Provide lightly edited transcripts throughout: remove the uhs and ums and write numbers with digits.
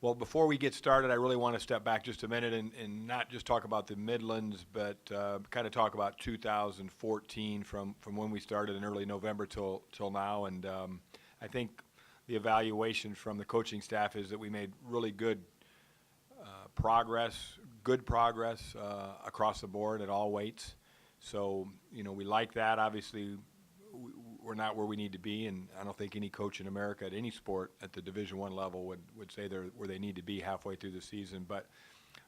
Well, before we get started, I really want to step back just a minute and not just talk about the Midlands, but kind of talk about 2014 from when we started in early November till now. And I think the evaluation from the coaching staff is that we made really good progress across the board at all weights. So, we like that. Obviously, we're not where we need to be, and I don't think any coach in America at any sport at the Division I level would say they're where they need to be halfway through the season. But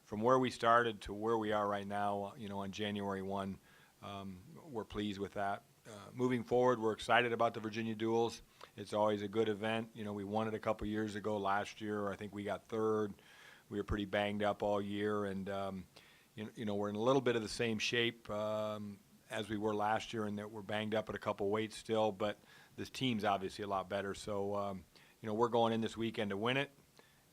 from where we started to where we are right now, on January 1, we're pleased with that. Moving forward, we're excited about the Virginia Duels. It's always a good event. We won it a couple years ago. Last year, I think we got third. We were pretty banged up all year, and we're in a little bit of the same shape as we were last year, and that we're banged up at a couple weights still, but this team's obviously a lot better. So, we're going in this weekend to win it,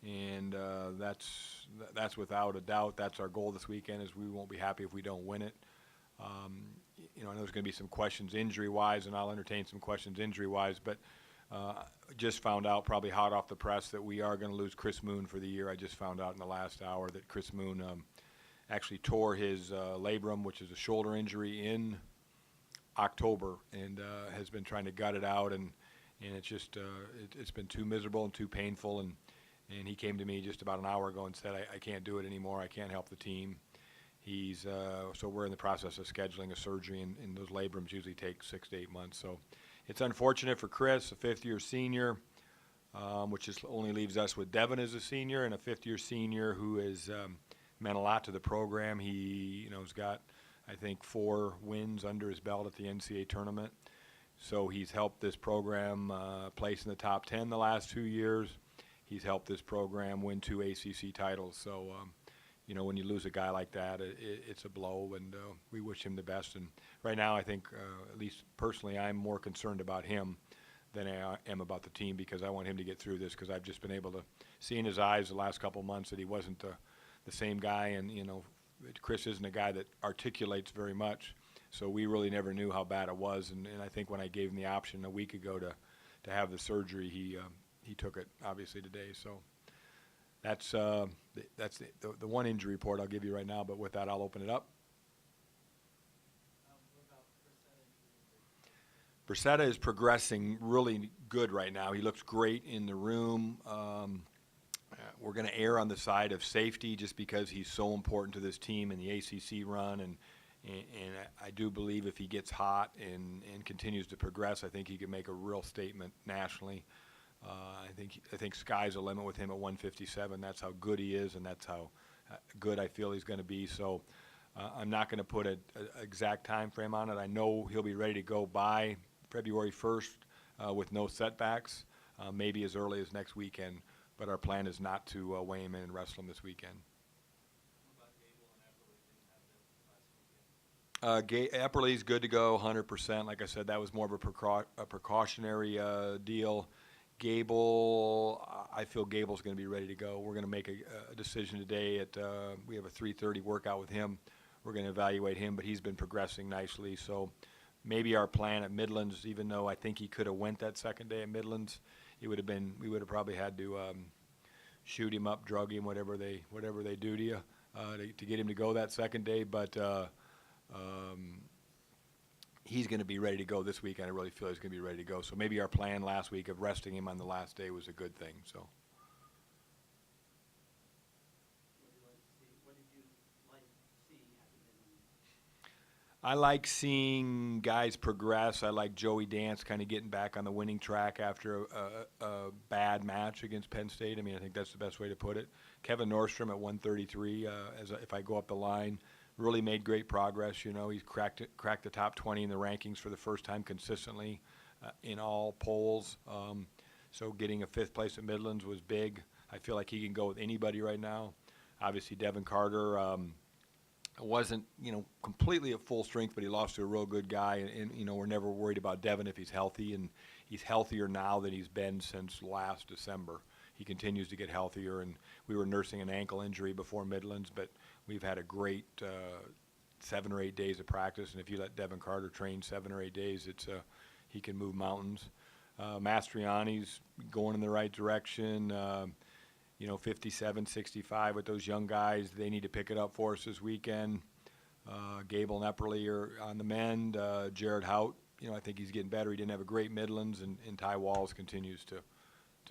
and that's without a doubt. That's our goal this weekend. Is we won't be happy if we don't win it. I know there's going to be some questions injury-wise, and I'll entertain some questions injury-wise, but just found out probably hot off the press that we are going to lose Chris Moon for the year. I just found out in the last hour that Chris Moon actually tore his labrum, which is a shoulder injury, in October, and has been trying to gut it out, and it's just it's been too miserable and too painful, and he came to me just about an hour ago and said, I can't do it anymore. I can't help the team. He's so we're in the process of scheduling a surgery, and those labrums usually take 6 to 8 months. So it's unfortunate for Chris, a fifth-year senior, which only leaves us with Devin as a senior, and a fifth-year senior who has meant a lot to the program. He, has got, I think, 4 wins under his belt at the NCAA tournament. So he's helped this program place in the top 10 the last 2 years. He's helped this program win 2 ACC titles. So, when you lose a guy like that, it's a blow, and we wish him the best. And right now, I think, at least personally, I'm more concerned about him than I am about the team, because I want him to get through this, because I've just been able to see in his eyes the last couple of months that he wasn't the same guy, and Chris isn't a guy that articulates very much, so we really never knew how bad it was, and I think when I gave him the option a week ago to have the surgery, he took it obviously today. So that's the one injury report I'll give you right now, but with that I'll open it up. Bracetta is progressing really good right now. He looks great in the room. We're going to err on the side of safety just because he's so important to this team in the ACC run, and I do believe if he gets hot and continues to progress, I think he can make a real statement nationally. I think sky's the limit with him at 157. That's how good he is, and that's how good I feel he's going to be. So I'm not going to put an exact time frame on it. I know he'll be ready to go by February 1st with no setbacks, maybe as early as next weekend. But our plan is not to weigh him in and wrestle him this weekend. Epperly's good to go, 100%. Like I said, that was more of a precautionary deal. Gable, I feel Gable's going to be ready to go. We're going to make a decision today. We have a 3:30 workout with him. We're going to evaluate him, but he's been progressing nicely. So maybe our plan at Midlands, even though I think he could have went that second day at Midlands, we would have probably had to shoot him up, drug him, whatever they do to you, to get him to go that second day. But he's going to be ready to go this weekend. I really feel he's going to be ready to go. So maybe our plan last week of resting him on the last day was a good thing. So. I like seeing guys progress. I like Joey Dance kind of getting back on the winning track after a bad match against Penn State. I mean, I think that's the best way to put it. Kevin Nordstrom at 133, if I go up the line, really made great progress. He's cracked the top 20 in the rankings for the first time consistently in all polls. So getting a 5th place at Midlands was big. I feel like he can go with anybody right now. Obviously, Devin Carter wasn't, completely at full strength, but he lost to a real good guy. And we're never worried about Devin if he's healthy, and he's healthier now than he's been since last December. He continues to get healthier, and we were nursing an ankle injury before Midlands, but we've had a great 7 or 8 days of practice, and if you let Devin Carter train 7 or 8 days, he can move mountains. Mastriani's going in the right direction. 57, 65 with those young guys. They need to pick it up for us this weekend. Gable and Epperly are on the mend. Jared Hout, I think he's getting better. He didn't have a great Midlands, and Ty Walls continues to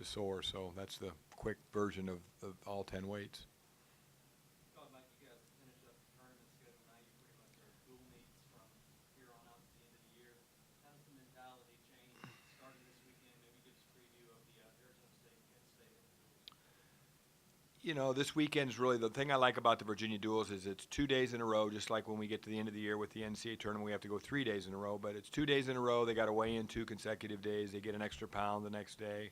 soar. So that's the quick version of all 10 weights. Talking about you guys finished up the tournament schedule, now you pretty much are dual meets from here on out to the end of the year. How does the mentality change starting this weekend? Maybe give us a preview of the Arizona State and Kent State duels. This weekend's really the thing I like about the Virginia duels is it's 2 days in a row, just like when we get to the end of the year with the NCAA tournament, we have to go 3 days in a row, but it's 2 days in a row. They got to weigh in 2 consecutive days. They get an extra pound the next day.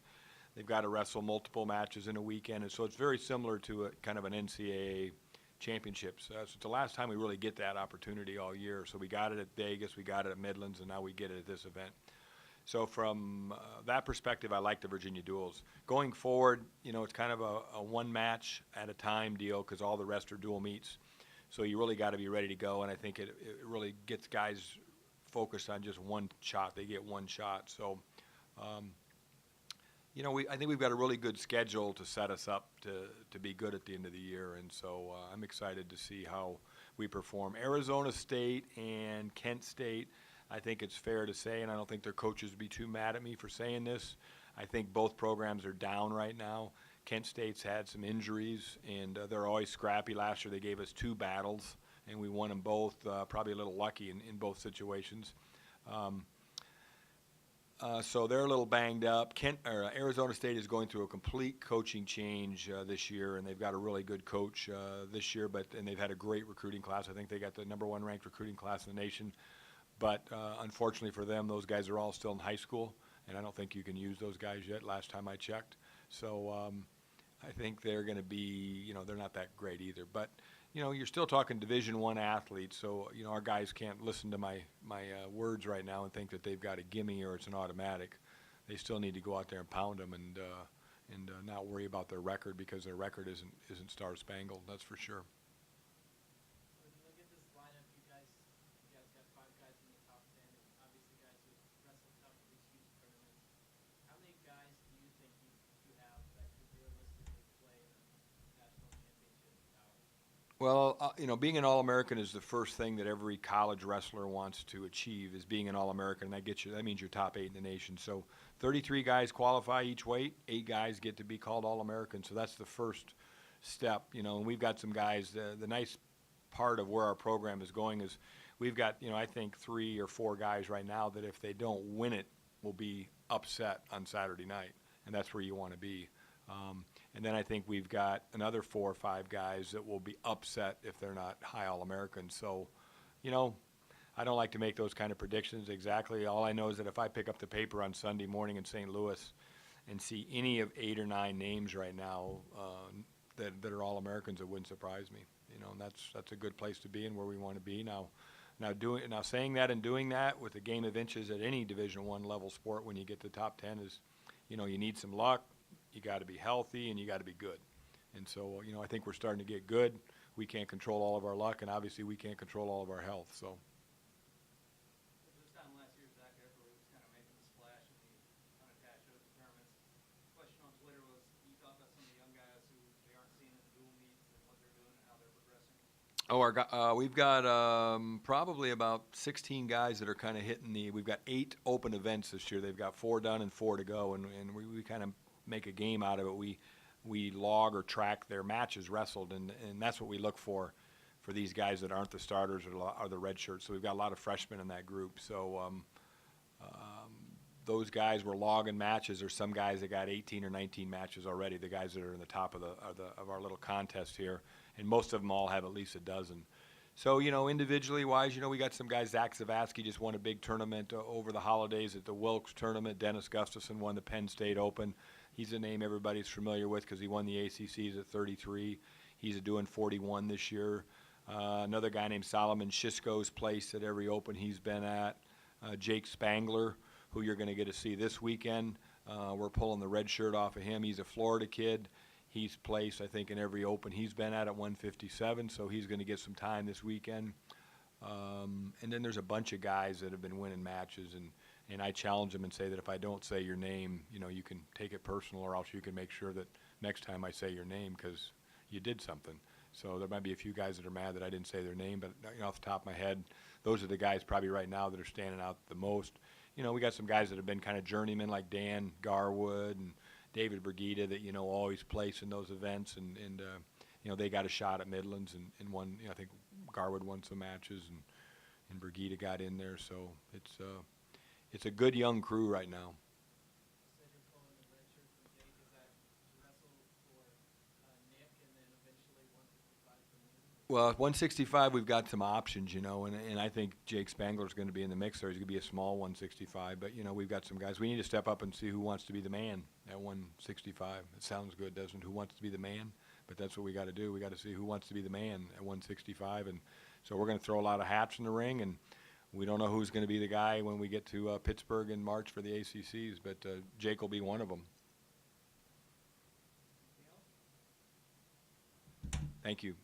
They've got to wrestle multiple matches in a weekend, and so it's very similar to a kind of an NCAA championships. So it's the last time we really get that opportunity all year. So we got it at Vegas, we got it at Midlands, and now we get it at this event. So from that perspective, I like the Virginia duels. Going forward, it's kind of a one match at a time deal because all the rest are dual meets. So you really got to be ready to go, and I think it really gets guys focused on just one shot. They get one shot. So, I think we've got a really good schedule to set us up to be good at the end of the year, and so I'm excited to see how we perform. Arizona State and Kent State, I think it's fair to say, and I don't think their coaches would be too mad at me for saying this, I think both programs are down right now. Kent State's had some injuries, and they're always scrappy. Last year they gave us 2 battles, and we won them both, probably a little lucky in both situations. So they're a little banged up. Arizona State is going through a complete coaching change this year, and they've got a really good coach this year, and they've had a great recruiting class. I think they got the #1 ranked recruiting class in the nation. But unfortunately for them, those guys are all still in high school, and I don't think you can use those guys yet, last time I checked. So I think they're going to be, they're not that great either. But, you're still talking Division I athletes, so, our guys can't listen to my words right now and think that they've got a gimme or it's an automatic. They still need to go out there and pound them and not worry about their record because their record isn't star-spangled, that's for sure. When you look at this lineup, you guys got 5 guys in the top 10, and obviously guys who wrestle tough for these huge tournaments. How many guys do you think you have that could realistically play in a national championship bout? Well, being an All-American is the first thing that every college wrestler wants to achieve is being an All-American, and that means you're top 8 in the nation. So 33 guys qualify each weight, 8 guys get to be called All-American, so that's the first step, and we've got some guys. The nice part of where our program is going is we've got, I think 3 or 4 guys right now that if they don't win it will be upset on Saturday night, and that's where you want to be. And then I think we've got another 4 or 5 guys that will be upset if they're not high All-Americans. So, I don't like to make those kind of predictions exactly. All I know is that if I pick up the paper on Sunday morning in St. Louis and see any of 8 or 9 names right now that are All-Americans, it wouldn't surprise me. And that's a good place to be and where we want to be now. Now saying that and doing that with a game of inches at any Division I level sport when you get to the top 10 is, you need some luck. You got to be healthy and you got to be good. And so, I think we're starting to get good. We can't control all of our luck, and obviously we can't control all of our health. So. This time last year, Zach Epperly was kind of making a splash in the unattached open tournaments. Question on Twitter was, you talk about some of the young guys who they aren't seeing in the dual meets and what they're doing and how they're progressing. We've got probably about 16 guys that are kind of hitting we've got 8 open events this year. They've got 4 done and 4 to go, and we kind of make a game out of it. We log or track their matches wrestled, and that's what we look for these guys that aren't the starters or the red shirts. So we've got a lot of freshmen in that group. So those guys were logging matches. There's some guys that got 18 or 19 matches already, the guys that are in the top of our little contest here, and most of them all have at least a dozen. So, individually wise, we got some guys. Zach Zavasky just won a big tournament over the holidays at the Wilkes tournament. Dennis Gustafson won the Penn State Open. He's a name everybody's familiar with because he won the ACCs at 33. He's doing 41 this year. Another guy named Solomon Shisco's placed at every Open he's been at. Jake Spangler, who you're going to get to see this weekend. We're pulling the red shirt off of him. He's a Florida kid. He's placed, I think, in every Open he's been at 157, so he's going to get some time this weekend. And then there's a bunch of guys that have been winning matches, and I challenge them and say that if I don't say your name, you can take it personal, or else you can make sure that next time I say your name because you did something. So there might be a few guys that are mad that I didn't say their name, but off the top of my head, those are the guys probably right now that are standing out the most. We got some guys that have been kind of journeymen like Dan Garwood and David Brigida that, always place in those events, and they got a shot at Midlands and won. I think Garwood won some matches, and Brigida got in there. So it's a good young crew right now. You said you're pulling the red shirt from Jake. Is that to wrestle for Nick and then eventually 165 for me? Well, 165, we've got some options, and I think Jake Spangler's going to be in the mix there. He's going to be a small 165, but, we've got some guys. We need to step up and see who wants to be the man at 165. It sounds good, doesn't it? Who wants to be the man? But that's what we got to do. We got to see who wants to be the man at 165, and so we're going to throw a lot of hats in the ring, and we don't know who's going to be the guy when we get to Pittsburgh in March for the ACCs, but Jake will be one of them. Anything else? Thank you.